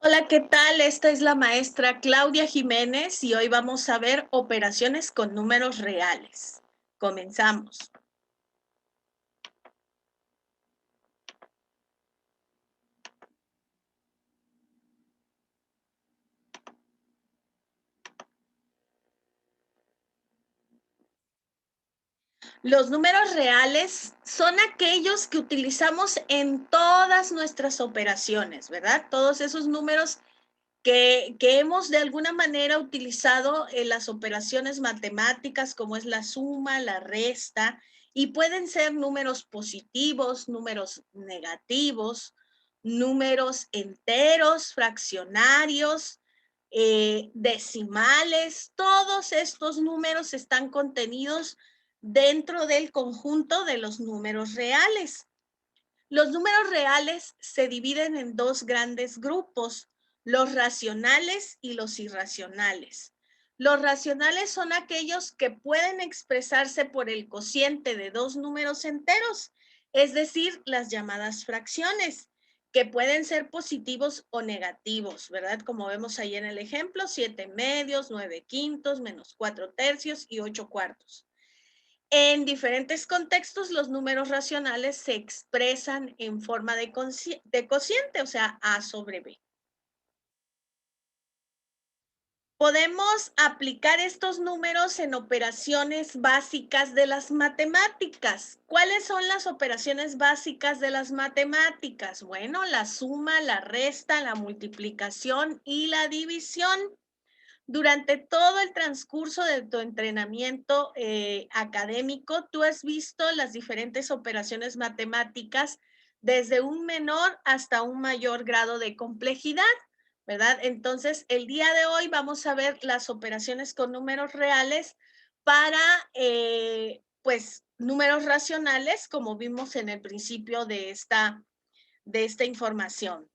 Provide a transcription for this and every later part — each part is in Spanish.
Hola, ¿qué tal? Esta es la maestra Claudia Jiménez y hoy vamos a ver operaciones con números reales. Comenzamos. Los números reales son aquellos que utilizamos en todas nuestras operaciones, ¿verdad? Todos esos números que hemos de alguna manera utilizado en las operaciones matemáticas, como es la suma, la resta, y pueden ser números positivos, números negativos, números enteros, fraccionarios, decimales. Todos estos números están contenidos dentro del conjunto de los números reales. Los números reales se dividen en dos grandes grupos, los racionales y los irracionales. Los racionales son aquellos que pueden expresarse por el cociente de dos números enteros, es decir, las llamadas fracciones, que pueden ser positivos o negativos, ¿verdad? Como vemos ahí en el ejemplo, 7/2, 9/5, -4/3 y 8/4. En diferentes contextos, los números racionales se expresan en forma de cociente, o sea, A sobre B. Podemos aplicar estos números en operaciones básicas de las matemáticas. ¿Cuáles son las operaciones básicas de las matemáticas? Bueno, la suma, la resta, la multiplicación y la división. Durante todo el transcurso de tu entrenamiento académico, tú has visto las diferentes operaciones matemáticas desde un menor hasta un mayor grado de complejidad, ¿verdad? Entonces, el día de hoy vamos a ver las operaciones con números reales para, pues, números racionales, como vimos en el principio de esta información.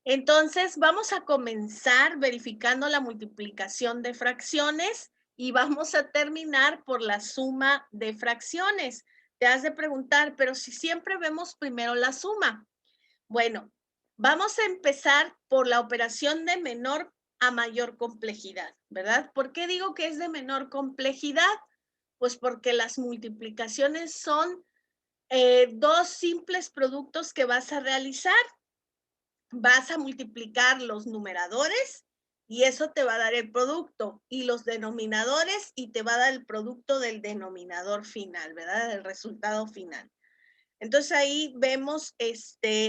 Entonces, vamos a comenzar verificando la multiplicación de fracciones y vamos a terminar por la suma de fracciones. Te has de preguntar, pero si siempre vemos primero la suma. Bueno, vamos a empezar por la operación de menor a mayor complejidad, ¿verdad? ¿Por qué digo que es de menor complejidad? Pues porque las multiplicaciones son dos simples productos que vas a realizar. Vas a multiplicar los numeradores y eso te va a dar el producto, y los denominadores y te va a dar el producto del denominador final, ¿verdad? El resultado final. Entonces ahí vemos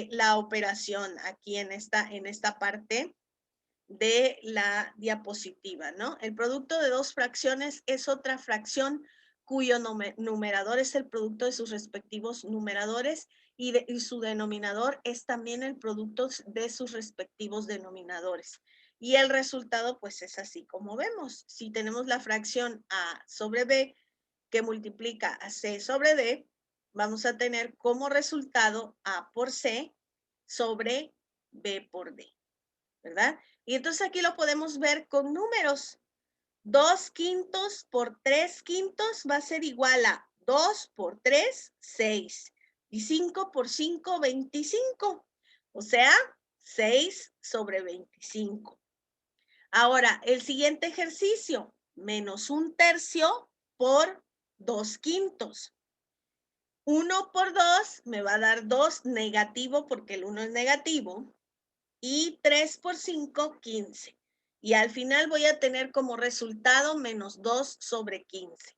la operación aquí en esta parte de la diapositiva, ¿no? El producto de dos fracciones es otra fracción cuyo numerador es el producto de sus respectivos numeradores y su denominador es también el producto de sus respectivos denominadores. Y el resultado pues es así como vemos. Si tenemos la fracción A sobre B que multiplica a C sobre D, vamos a tener como resultado A por C sobre B por D, ¿verdad? Y entonces aquí lo podemos ver con números. 2/5 por 3/5 va a ser igual a 2 por 3, 6. Y 5 por 5, 25. O sea, 6 sobre 25. Ahora, el siguiente ejercicio, menos 1/3 por 2/5. 1 por 2 me va a dar 2 negativo porque el 1 es negativo. Y 3 por 5, 15. Y al final voy a tener como resultado menos 2 sobre 15.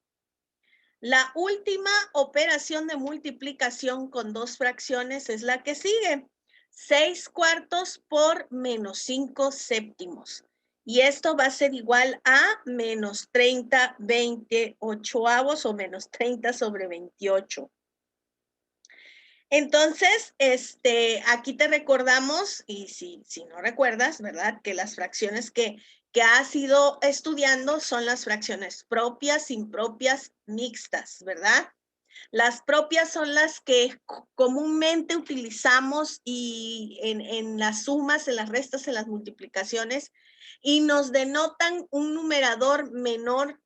La última operación de multiplicación con dos fracciones es la que sigue. 6/4 por menos 5 séptimos. Y esto va a ser igual a menos 30 28avos o menos 30 sobre 28. Entonces, aquí te recordamos, y si no recuerdas, ¿verdad? Que las fracciones que has ido estudiando son las fracciones propias, impropias, mixtas, ¿verdad? Las propias son las que comúnmente utilizamos y en las sumas, en las restas, en las multiplicaciones, y nos denotan un numerador menor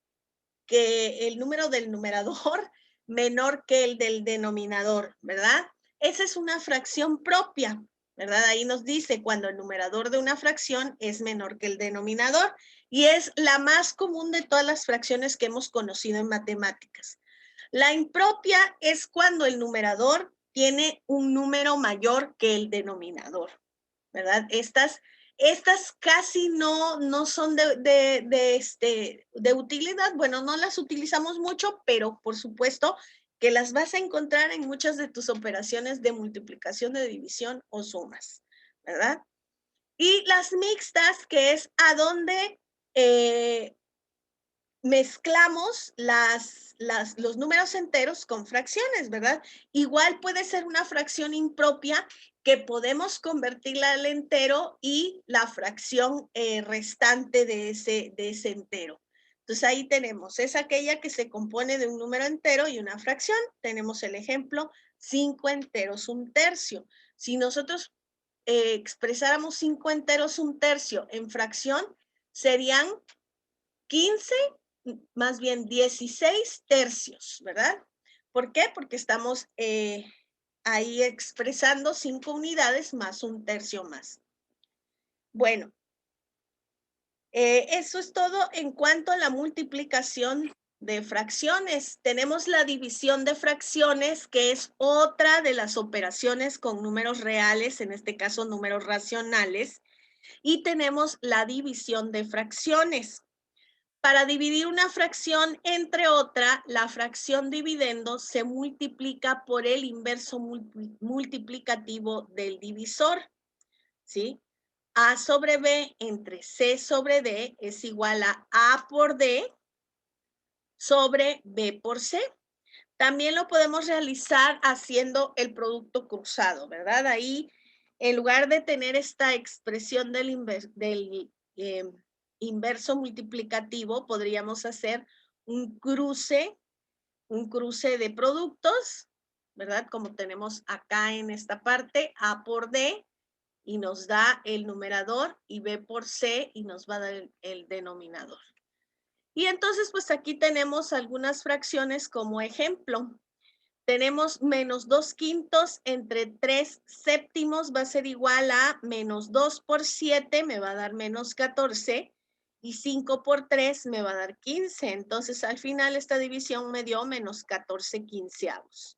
que el número del numerador, menor que el del denominador, ¿verdad? Esa es una fracción propia, ¿verdad? Ahí nos dice cuando el numerador de una fracción es menor que el denominador y es la más común de todas las fracciones que hemos conocido en matemáticas. La impropia es cuando el numerador tiene un número mayor que el denominador, ¿verdad? Estas casi no son de utilidad. Bueno, no las utilizamos mucho, pero por supuesto que las vas a encontrar en muchas de tus operaciones de multiplicación, de división o sumas, ¿verdad? Y las mixtas, que es a donde mezclamos los números enteros con fracciones, ¿verdad? Igual puede ser una fracción impropia que podemos convertirla al entero y la fracción restante de ese entero. Entonces ahí tenemos, es aquella que se compone de un número entero y una fracción. Tenemos el ejemplo 5 enteros, un tercio. Si nosotros expresáramos 5 enteros, un tercio en fracción, serían 15, más bien 16 tercios, ¿verdad? ¿Por qué? Porque estamos ahí expresando 5 unidades más un tercio más. Bueno, eso es todo en cuanto a la multiplicación de fracciones. Tenemos la división de fracciones, que es otra de las operaciones con números reales, en este caso números racionales, y tenemos la división de fracciones. Para dividir una fracción entre otra, la fracción dividendo se multiplica por el inverso multiplicativo del divisor, ¿sí? A sobre B entre C sobre D es igual a por D sobre B por C. También lo podemos realizar haciendo el producto cruzado, ¿verdad? Ahí, en lugar de tener esta expresión del inverso multiplicativo, podríamos hacer un cruce de productos, ¿verdad? Como tenemos acá en esta parte, A por D, y nos da el numerador, y B por C, y nos va a dar el denominador. Y entonces, pues aquí tenemos algunas fracciones como ejemplo. Tenemos menos 2 quintos entre 3 séptimos va a ser igual a menos 2 por 7 me va a dar menos 14 y 5 por 3 me va a dar 15. Entonces al final esta división me dio menos 14 quinceavos.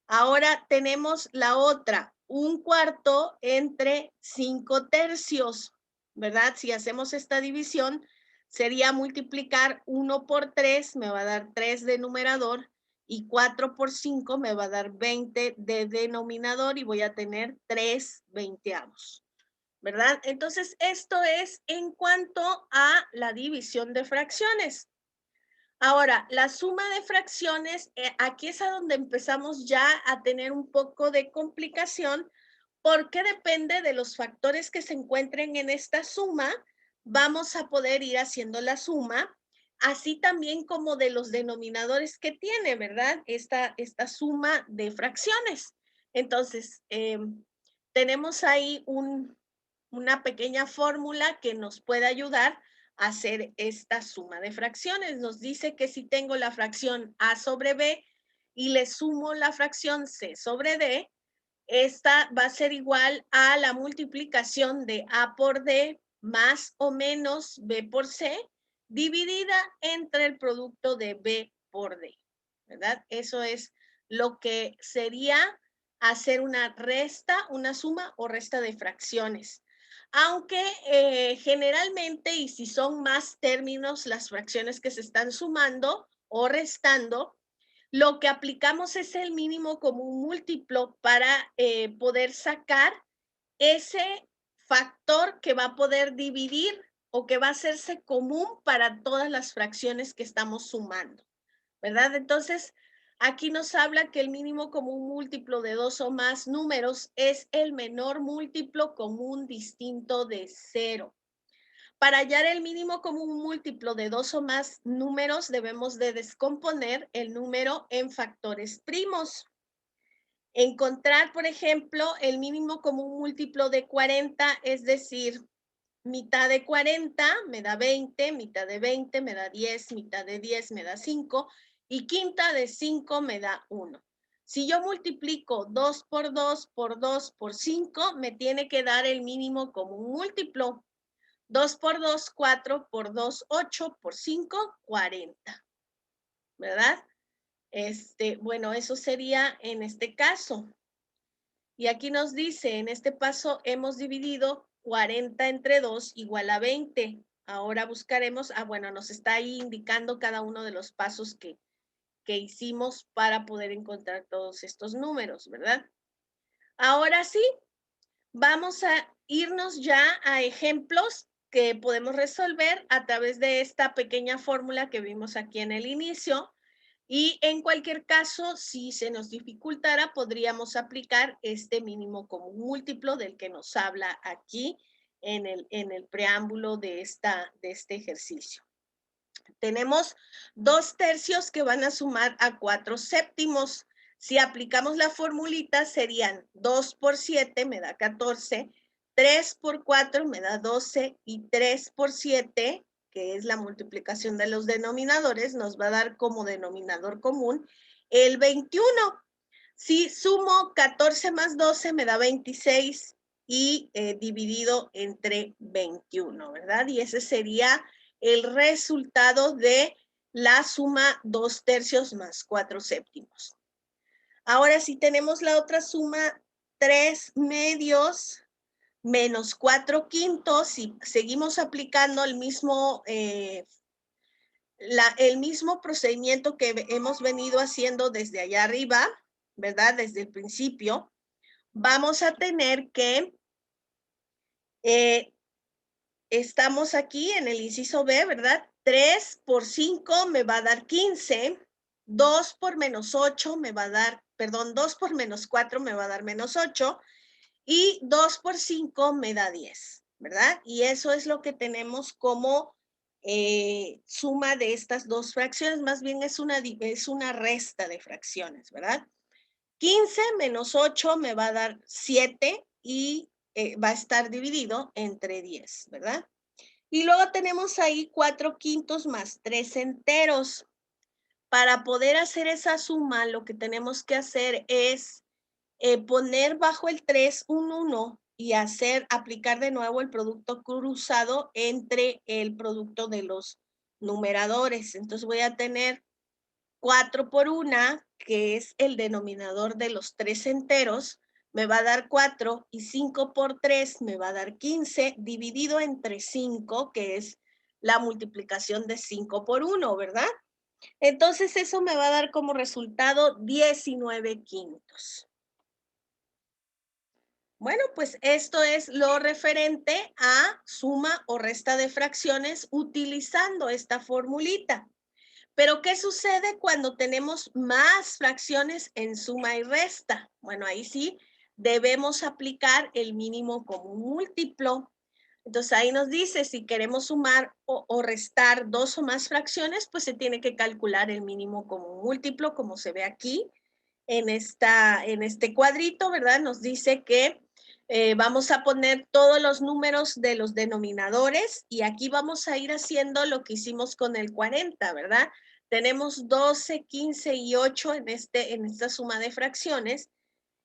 Ahora tenemos la otra, un cuarto entre 5 tercios, ¿verdad? Si hacemos esta división, sería multiplicar 1 por 3, me va a dar 3 de numerador, y 4 por 5 me va a dar 20 de denominador, y voy a tener 3 veinteavos, ¿verdad? Entonces, esto es en cuanto a la división de fracciones. Ahora, la suma de fracciones, aquí es a donde empezamos ya a tener un poco de complicación, porque depende de los factores que se encuentren en esta suma, vamos a poder ir haciendo la suma, así también como de los denominadores que tiene, ¿verdad? Esta suma de fracciones. Entonces, tenemos ahí una pequeña fórmula que nos puede ayudar a hacer esta suma de fracciones. Nos dice que si tengo la fracción A sobre B y le sumo la fracción C sobre D, esta va a ser igual a la multiplicación de A por D más o menos B por C dividida entre el producto de B por D, ¿verdad? Eso es lo que sería hacer una resta, una suma o resta de fracciones. Aunque generalmente, y si son más términos las fracciones que se están sumando o restando, lo que aplicamos es el mínimo común múltiplo para poder sacar ese factor que va a poder dividir o que va a hacerse común para todas las fracciones que estamos sumando, ¿verdad? Entonces, aquí nos habla que el mínimo común múltiplo de dos o más números es el menor múltiplo común distinto de 0. Para hallar el mínimo común múltiplo de dos o más números, debemos de descomponer el número en factores primos. Encontrar, por ejemplo, el mínimo común múltiplo de 40, es decir, mitad de 40 me da 20, mitad de 20 me da 10, mitad de 10 me da 5, y quinta de 5 me da 1. Si yo multiplico 2 por 2 por 2 por 5, me tiene que dar el mínimo común múltiplo. 2 por 2, 4 por 2, 8 por 5, 40. ¿Verdad? Bueno, eso sería en este caso. Y aquí nos dice, en este paso hemos dividido 40 entre 2 igual a 20. Ahora buscaremos, bueno, nos está ahí indicando cada uno de los pasos que hicimos para poder encontrar todos estos números, ¿verdad? Ahora sí, vamos a irnos ya a ejemplos que podemos resolver a través de esta pequeña fórmula que vimos aquí en el inicio. Y en cualquier caso, si se nos dificultara, podríamos aplicar este mínimo común múltiplo del que nos habla aquí en el preámbulo de este ejercicio. Tenemos 2/3 que van a sumar a 4/7. Si aplicamos la formulita, serían 2 por 7 me da 14, 3 por 4 me da 12 y 3 por 7, que es la multiplicación de los denominadores, nos va a dar como denominador común el 21. Si sumo 14 más 12 me da 26 y dividido entre 21, ¿verdad? Y ese sería el resultado de la suma 2/3 más 4/7. Ahora, si tenemos la otra suma, 3/2 menos 4/5, si seguimos aplicando el mismo procedimiento que hemos venido haciendo desde allá arriba, ¿verdad? Desde el principio, vamos a tener que estamos aquí en el inciso B, ¿verdad? 3 por 5 me va a dar 15. 2 por menos 8 me va a dar, perdón, 2 por menos 4 me va a dar menos 8. Y 2 por 5 me da 10, ¿verdad? Y eso es lo que tenemos como suma de estas dos fracciones. Más bien es una resta de fracciones, ¿verdad? 15 menos 8 me va a dar 7 y va a estar dividido entre 10, ¿verdad? Y luego tenemos ahí 4/5 más 3 enteros. Para poder hacer esa suma, lo que tenemos que hacer es poner bajo el 3 un 1 y aplicar de nuevo el producto cruzado entre el producto de los numeradores. Entonces voy a tener 4 por 1, que es el denominador de los 3 enteros, me va a dar 4, y 5 por 3 me va a dar 15, dividido entre 5, que es la multiplicación de 5 por 1, ¿verdad? Entonces eso me va a dar como resultado 19/5. Bueno, pues esto es lo referente a suma o resta de fracciones utilizando esta formulita. Pero, ¿qué sucede cuando tenemos más fracciones en suma y resta? Bueno, ahí sí debemos aplicar el mínimo común múltiplo. Entonces, ahí nos dice, si queremos sumar o restar dos o más fracciones, pues se tiene que calcular el mínimo común múltiplo, como se ve aquí en este cuadrito, ¿verdad? Nos dice que vamos a poner todos los números de los denominadores y aquí vamos a ir haciendo lo que hicimos con el 40, ¿verdad? Tenemos 12, 15 y 8 en esta suma de fracciones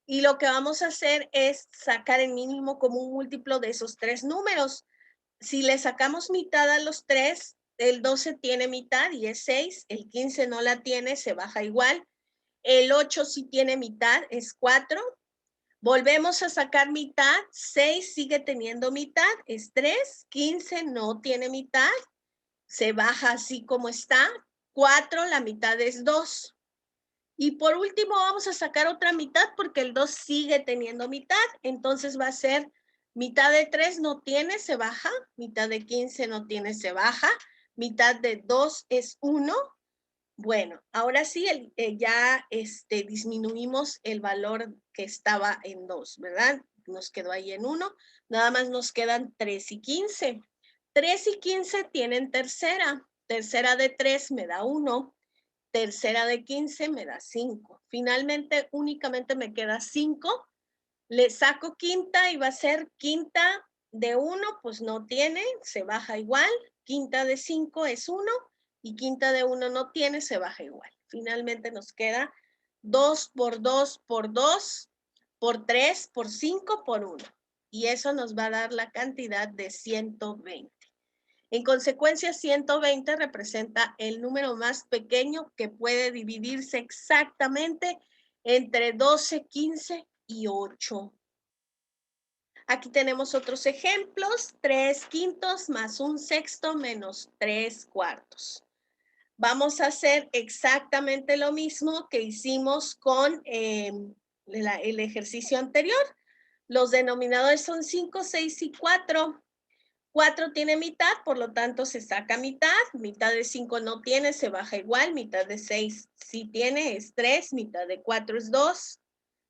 y lo que vamos a hacer es sacar el mínimo común múltiplo de esos tres números. Si le sacamos mitad a los tres, el 12 tiene mitad y es 6, el 15 no la tiene, se baja igual, el 8 sí tiene mitad, es 4. Volvemos a sacar mitad, 6 sigue teniendo mitad, es 3, 15 no tiene mitad, se baja así como está, 4, la mitad es 2. Y por último vamos a sacar otra mitad porque el 2 sigue teniendo mitad, entonces va a ser mitad de 3 no tiene, se baja, mitad de 15 no tiene, se baja, mitad de 2 es 1. Bueno, ahora sí ya disminuimos el valor que estaba en 2, ¿verdad? Nos quedó ahí en 1, nada más nos quedan 3 y 15. 3 y 15 tienen tercera. Tercera de 3 me da 1, tercera de 15 me da 5. Finalmente únicamente me queda 5. Le saco quinta y va a ser quinta de 1, pues no tiene, se baja igual. Quinta de 5 es 1 y quinta de 1 no tiene, se baja igual. Finalmente nos queda 2 por 2 por 2, por 3, por 5, por 1. Y eso nos va a dar la cantidad de 120. En consecuencia, 120 representa el número más pequeño que puede dividirse exactamente entre 12, 15 y 8. Aquí tenemos otros ejemplos, 3 quintos más 1 sexto menos 3 cuartos. Vamos a hacer exactamente lo mismo que hicimos con el ejercicio anterior. Los denominadores son 5, 6 y 4. 4 tiene mitad, por lo tanto se saca mitad. Mitad de 5 no tiene, se baja igual. Mitad de 6 sí tiene, es 3. Mitad de 4 es 2.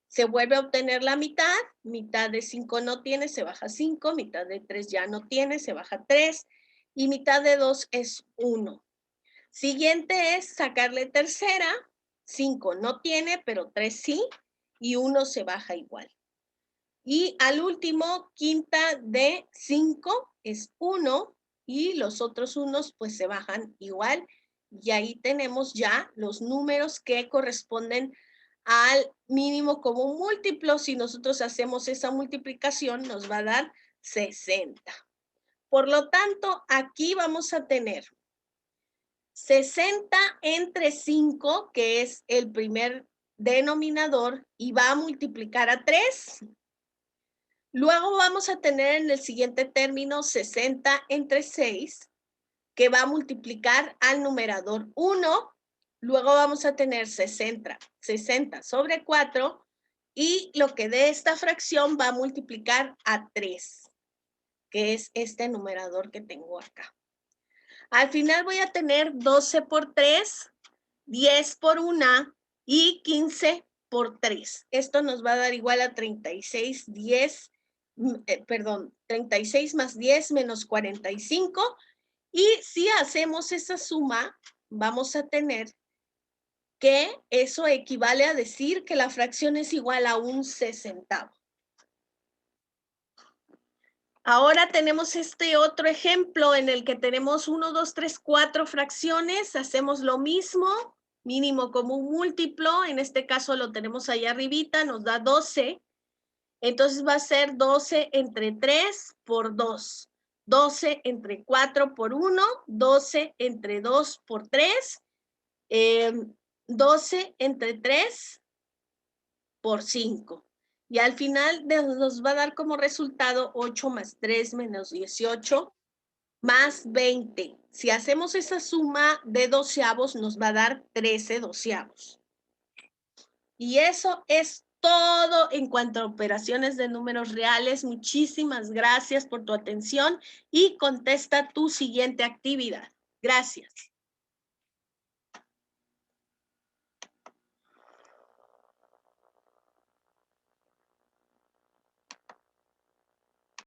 Se vuelve a obtener la mitad. Mitad de 5 no tiene, se baja 5. Mitad de 3 ya no tiene, se baja 3. Y mitad de 2 es 1. Siguiente es sacarle tercera. 5 no tiene, pero 3 sí. Y 1 se baja igual. Y al último, quinta de 5 es 1 y los otros unos pues se bajan igual. Y ahí tenemos ya los números que corresponden al mínimo común múltiplo. Si nosotros hacemos esa multiplicación, nos va a dar 60. Por lo tanto, aquí vamos a tener 60 entre 5, que es el primer denominador, y va a multiplicar a 3. Luego vamos a tener en el siguiente término 60 entre 6, que va a multiplicar al numerador 1. Luego vamos a tener 60 sobre 4, y lo que dé esta fracción va a multiplicar a 3, que es este numerador que tengo acá. Al final voy a tener 12 por 3, 10 por 1 y 15 por 3. Esto nos va a dar igual a 36, 36 más 10 menos 45. Y si hacemos esa suma, vamos a tener que eso equivale a decir que la fracción es igual a un sesentavo. Ahora tenemos este otro ejemplo en el que tenemos 1, 2, 3, 4 fracciones. Hacemos lo mismo, mínimo común múltiplo. En este caso lo tenemos ahí arribita, nos da 12. Entonces va a ser 12 entre 3 por 2. 12 entre 4 por 1. 12 entre 2 por 3. 12 entre 3 por 5. Y al final nos va a dar como resultado 8 más 3 menos 18 más 20. Si hacemos esa suma de doceavos, nos va a dar 13 doceavos. Y eso es todo en cuanto a operaciones de números reales. Muchísimas gracias por tu atención y contesta tu siguiente actividad. Gracias.